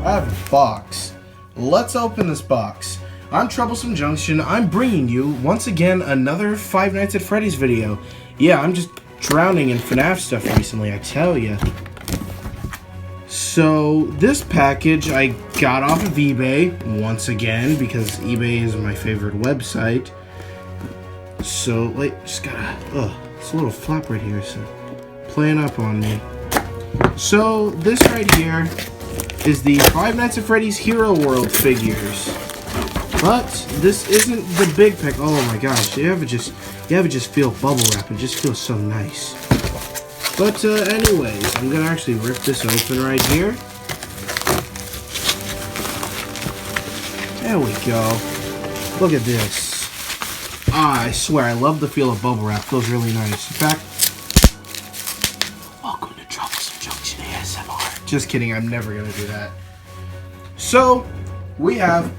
I have a box. Let's open this box. I'm Troublesome Junction. I'm bringing you, once again, another Five Nights at Freddy's video. Yeah, I'm just drowning in FNAF stuff recently, I tell ya. So, this package I got off of eBay, once again, because eBay is my favorite website. So, like, just gotta, it's a little flap right here, so playing up on me. So, this right here is the Five Nights at Freddy's Hero World figures. But this isn't the big pack. Oh my gosh, you ever just feel bubble wrap? It just feels so nice. But anyways, I'm gonna actually rip this open right here. There we go. Look at this. Ah, I swear, I love the feel of bubble wrap. Feels really nice. In fact, welcome to Troublesome Junction ASMR. Just kidding, I'm never gonna do that. So, we have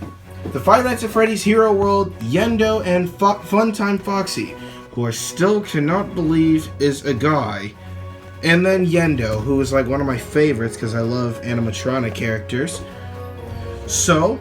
the Five Nights at Freddy's Hero World, Yenndo, and Funtime Foxy, who I still cannot believe is a guy. And then Yenndo, who is like one of my favorites because I love animatronic characters. So,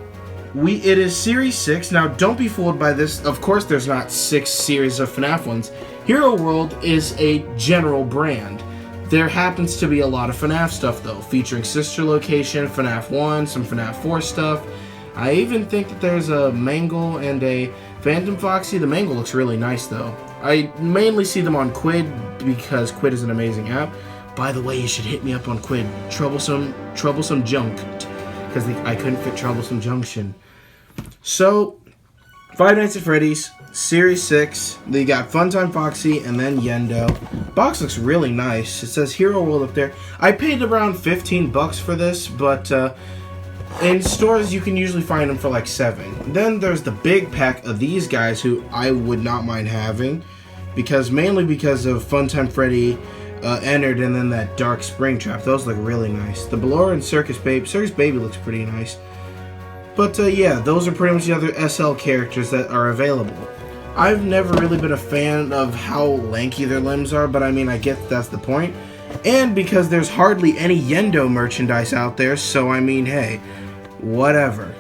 it is Series 6. Now, don't be fooled by this. Of course, there's not 6 series of FNAF ones. Hero World is a general brand. There happens to be a lot of FNAF stuff, though, featuring Sister Location, FNAF 1, some FNAF 4 stuff. I even think that there's a Mangle and a Phantom Foxy. The Mangle looks really nice, though. I mainly see them on Quid because Quid is an amazing app. By the way, you should hit me up on Quid. Troublesome Junk, because I couldn't fit Troublesome Junction. So, Five Nights at Freddy's, Series 6. They got Funtime Foxy and then Yenndo. Box looks really nice. It says Hero World up there. I paid around 15 bucks for this, but in stores, you can usually find them for like $7. Then there's the big pack of these guys who I would not mind having, mainly because of Funtime Freddy entered, and then that Dark Springtrap. Those look really nice. The Ballora and Circus Baby looks pretty nice. But yeah, those are pretty much the other SL characters that are available. I've never really been a fan of how lanky their limbs are, but I mean, I get that's the point. And because there's hardly any Yenndo merchandise out there, so I mean, hey, whatever.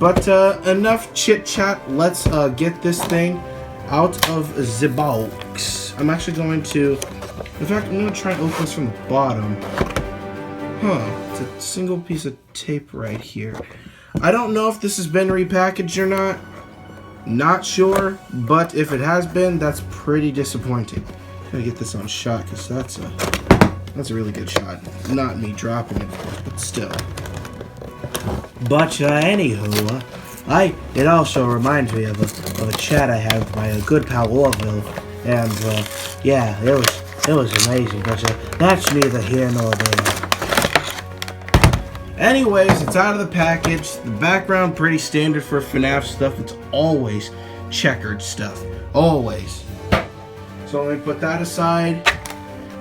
But enough chit-chat, let's get this thing out of the box. I'm actually going to, in fact, I'm going to try and open this from the bottom. It's a single piece of tape right here. I don't know if this has been repackaged or not. Not sure, but if it has been, that's pretty disappointing. I'm going to get this on shot, because that's a really good shot. Not me dropping it, but still. But anywho, it also reminds me of a chat I had with my good pal Orville, and yeah, it was amazing. But that's neither here nor there. Anyways, it's out of the package. The background pretty standard for FNAF stuff. It's always checkered stuff, always. So let me put that aside.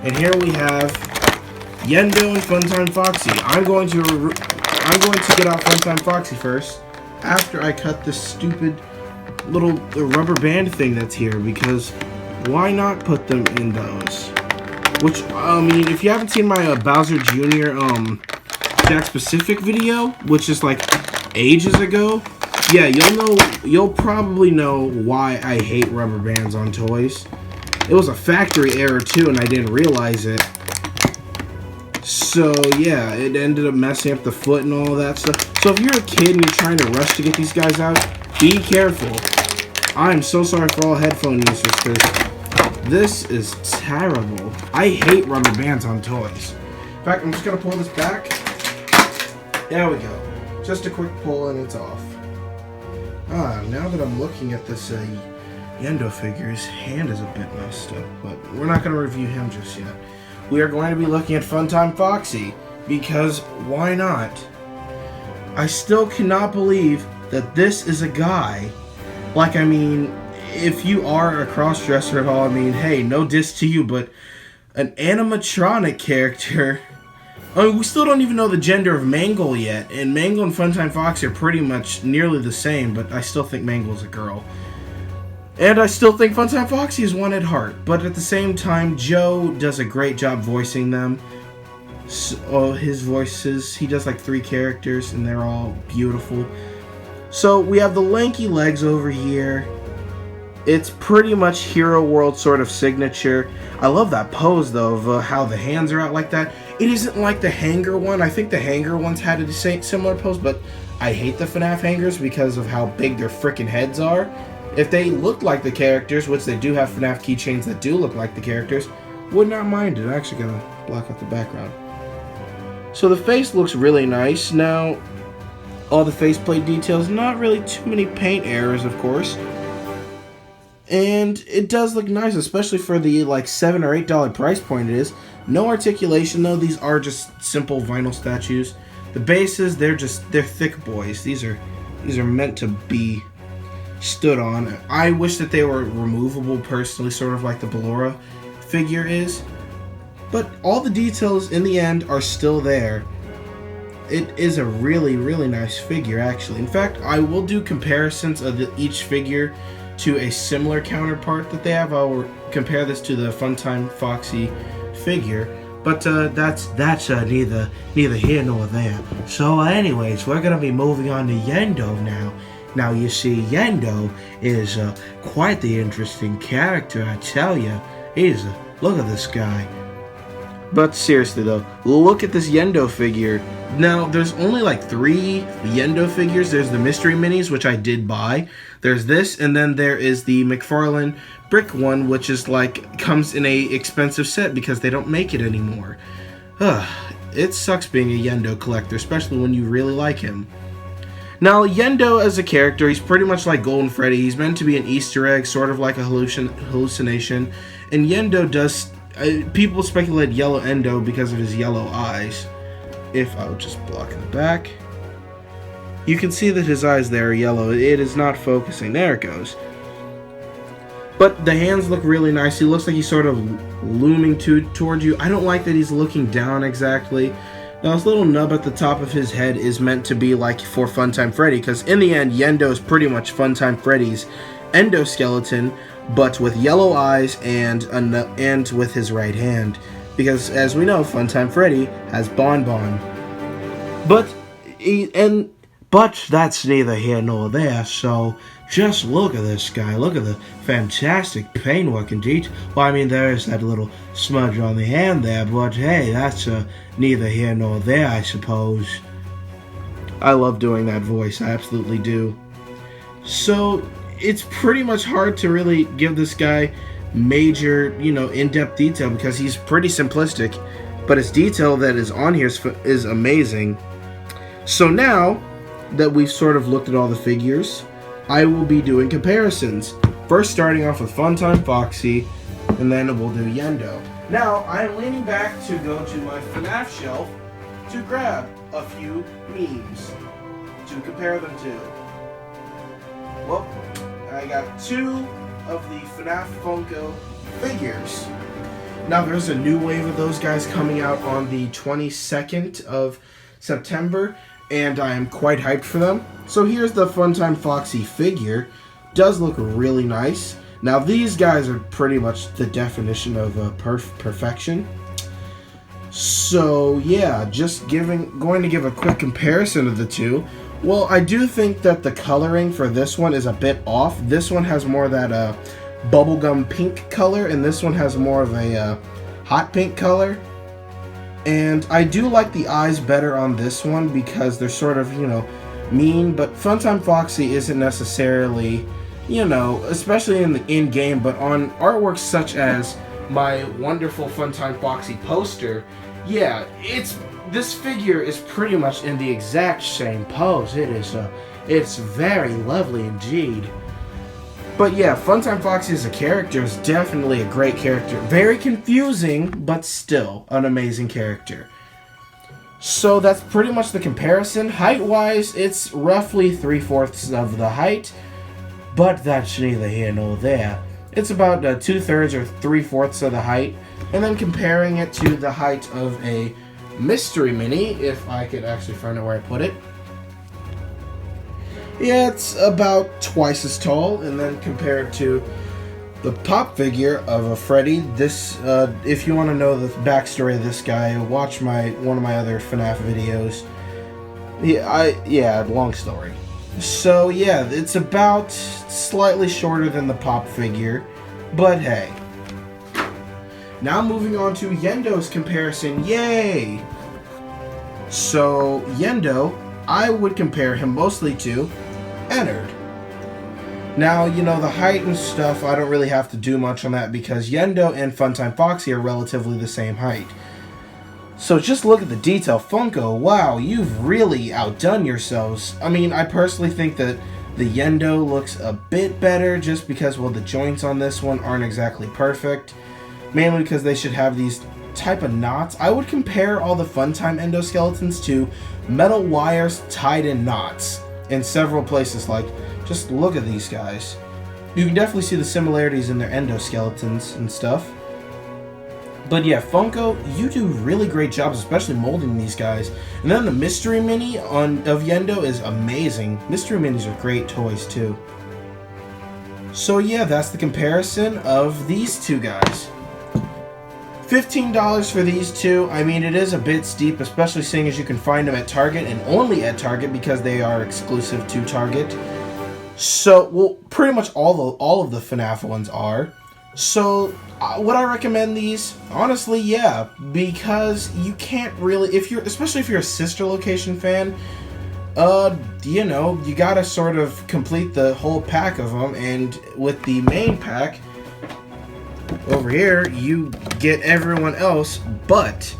And here we have Yenndo and Funtime Foxy. I'm going to get out Funtime Foxy first, after I cut this stupid little rubber band thing that's here, because why not put them in those? Which, I mean, if you haven't seen my Bowser Jr. Jack Specific video, which is like ages ago, yeah, you'll probably know why I hate rubber bands on toys. It was a factory error too, and I didn't realize it. So yeah, it ended up messing up the foot and all that stuff. So if you're a kid and you're trying to rush to get these guys out, be careful. I'm so sorry for all headphone users, because this is terrible. I hate rubber bands on toys. In fact, I'm just gonna pull this back. There we go. Just a quick pull and it's off. Now that I'm looking at this Yenndo figure, his hand is a bit messed up, but we're not going to review him just yet. We are going to be looking at Funtime Foxy, because why not? I still cannot believe that this is a guy. Like, I mean, if you are a cross-dresser at all, I mean, hey, no diss to you, but an animatronic character. I mean, we still don't even know the gender of Mangle yet, and Mangle and Funtime Foxy are pretty much nearly the same, but I still think Mangle's a girl. And I still think Funtime Foxy is one at heart, but at the same time, Joe does a great job voicing them. So, his voices, he does like 3 characters, and they're all beautiful. So we have the lanky legs over here. It's pretty much Hero World sort of signature. I love that pose though, of how the hands are out like that. It isn't like the hanger one. I think the hanger ones had a similar pose, but I hate the FNAF hangers because of how big their freaking heads are. If they looked like the characters, which they do have FNAF keychains that do look like the characters, would not mind it. I'm actually gonna block out the background. So the face looks really nice. Now, all the faceplate details, not really too many paint errors, of course. And it does look nice, especially for the like $7 or $8 price point it is. No articulation though, these are just simple vinyl statues. The bases, they're thick boys. These are meant to be stood on. I wish that they were removable personally, sort of like the Ballora figure is. But all the details in the end are still there. It is a really, really nice figure actually. In fact, I will do comparisons of each figure to a similar counterpart that they have. I'll compare this to the Funtime Foxy figure, but that's neither here nor there. So anyways, we're gonna be moving on to Yenndo now. Now you see, Yenndo is quite the interesting character, I tell you. Look at this guy. But seriously though, look at this Yenndo figure. Now, there's only like 3 Yenndo figures. There's the mystery minis, which I did buy. There's this, and then there is the McFarlane brick one, which is like, comes in a expensive set because they don't make it anymore. It sucks being a Yenndo collector, especially when you really like him. Now, Yenndo as a character, he's pretty much like Golden Freddy. He's meant to be an Easter egg, sort of like a hallucination. And Yenndo does... people speculate yellow Endo because of his yellow eyes. If I would just block in the back, you can see that his eyes there are yellow. It is not focusing. There it goes. But the hands look really nice. He looks like he's sort of looming towards you. I don't like that he's looking down exactly. Now, this little nub at the top of his head is meant to be like for Funtime Freddy, because in the end, Yenndo is pretty much Funtime Freddy's endoskeleton, but with yellow eyes and with his right hand. Because, as we know, Funtime Freddy has Bonbon. But that's neither here nor there, so just look at this guy. Look at the fantastic paintwork indeed. Well, I mean, there is that little smudge on the hand there, but hey, that's neither here nor there, I suppose. I love doing that voice, I absolutely do. So, it's pretty much hard to really give this guy major, in-depth detail because he's pretty simplistic, but his detail that is on here is amazing. So now that we've sort of looked at all the figures, I will be doing comparisons. First starting off with Funtime Foxy, and then we'll do Yenndo. Now, I'm leaning back to go to my FNAF shelf to grab a few memes to compare them to. Well, I got 2 of the FNAF Funko figures. Now, there's a new wave of those guys coming out on the 22nd of September, and I am quite hyped for them. So here's the Funtime Foxy figure. Does look really nice. Now, these guys are pretty much the definition of perfection. So, yeah, just going to give a quick comparison of the two. Well, I do think that the coloring for this one is a bit off. This one has more of that bubblegum pink color, and this one has more of a hot pink color. And I do like the eyes better on this one because they're sort of, mean. But Funtime Foxy isn't necessarily, especially in the in-game, but on artworks such as my wonderful Funtime Foxy poster, yeah, this figure is pretty much in the exact same pose. It's very lovely indeed. But yeah, Funtime Foxy as a character is definitely a great character. Very confusing, but still an amazing character. So that's pretty much the comparison. Height-wise, it's roughly 3/4 of the height, but that's neither here nor there. It's about 2/3 or 3/4 of the height, and then comparing it to the height of a Mystery Mini, if I could actually find out where I put it. Yeah, it's about twice as tall, and then compared to the pop figure of a Freddy. This, if you want to know the backstory of this guy, watch one of my other FNAF videos. Yeah, long story. So yeah, it's about slightly shorter than the pop figure, but hey. Now moving on to Yenndo's comparison, yay! So Yenndo, I would compare him mostly to Ennard. Now, you know, the height and stuff, I don't really have to do much on that because Yenndo and Funtime Foxy are relatively the same height. So just look at the detail. Funko, wow, you've really outdone yourselves. I mean, I personally think that the Yenndo looks a bit better just because, well, the joints on this one aren't exactly perfect. Mainly because they should have these type of knots. I would compare all the Funtime endoskeletons to metal wires tied in knots in several places. Like, just look at these guys. You can definitely see the similarities in their endoskeletons and stuff. But yeah, Funko, you do really great jobs, especially molding these guys. And then the Mystery Mini of Yenndo is amazing. Mystery Minis are great toys too. So yeah, that's the comparison of these two guys. $15 for these two. I mean, it is a bit steep, especially seeing as you can find them at Target and only at Target because they are exclusive to Target. So, well, pretty much all of the FNAF ones are. So, would I recommend these? Honestly, yeah, because you can't really, especially if you're a sister location fan, you know, you gotta sort of complete the whole pack of them, and with the main pack over here, you get everyone else but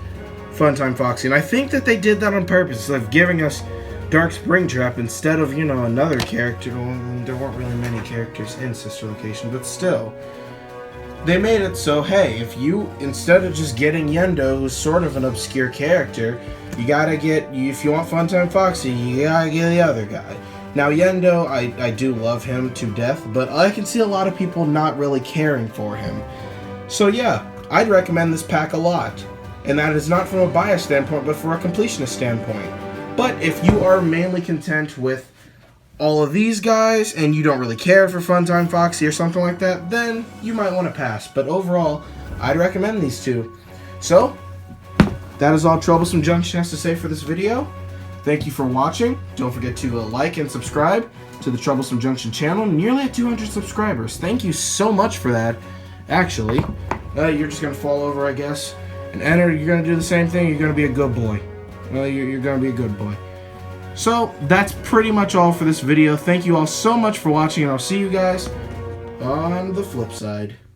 Funtime Foxy. And I think that they did that on purpose, of giving us Dark Springtrap instead of, you know, another character. Well, there weren't really many characters in Sister Location, but still. They made it so, hey, if you, instead of just getting Yenndo, who's sort of an obscure character, you gotta get, if you want Funtime Foxy, you gotta get the other guy. Now, Yenndo, I do love him to death, but I can see a lot of people not really caring for him. So yeah, I'd recommend this pack a lot. And that is not from a bias standpoint, but for a completionist standpoint. But if you are mainly content with all of these guys, and you don't really care for Funtime Foxy or something like that, then you might want to pass. But overall, I'd recommend these two. So, that is all Troublesome Junction has to say for this video. Thank you for watching. Don't forget to like and subscribe to the Troublesome Junction channel. Nearly at 200 subscribers. Thank you so much for that, actually. You're just going to fall over, I guess. And Ennard, you're going to do the same thing. You're going to be a good boy. Well, you're going to be a good boy. So, that's pretty much all for this video. Thank you all so much for watching, and I'll see you guys on the flip side.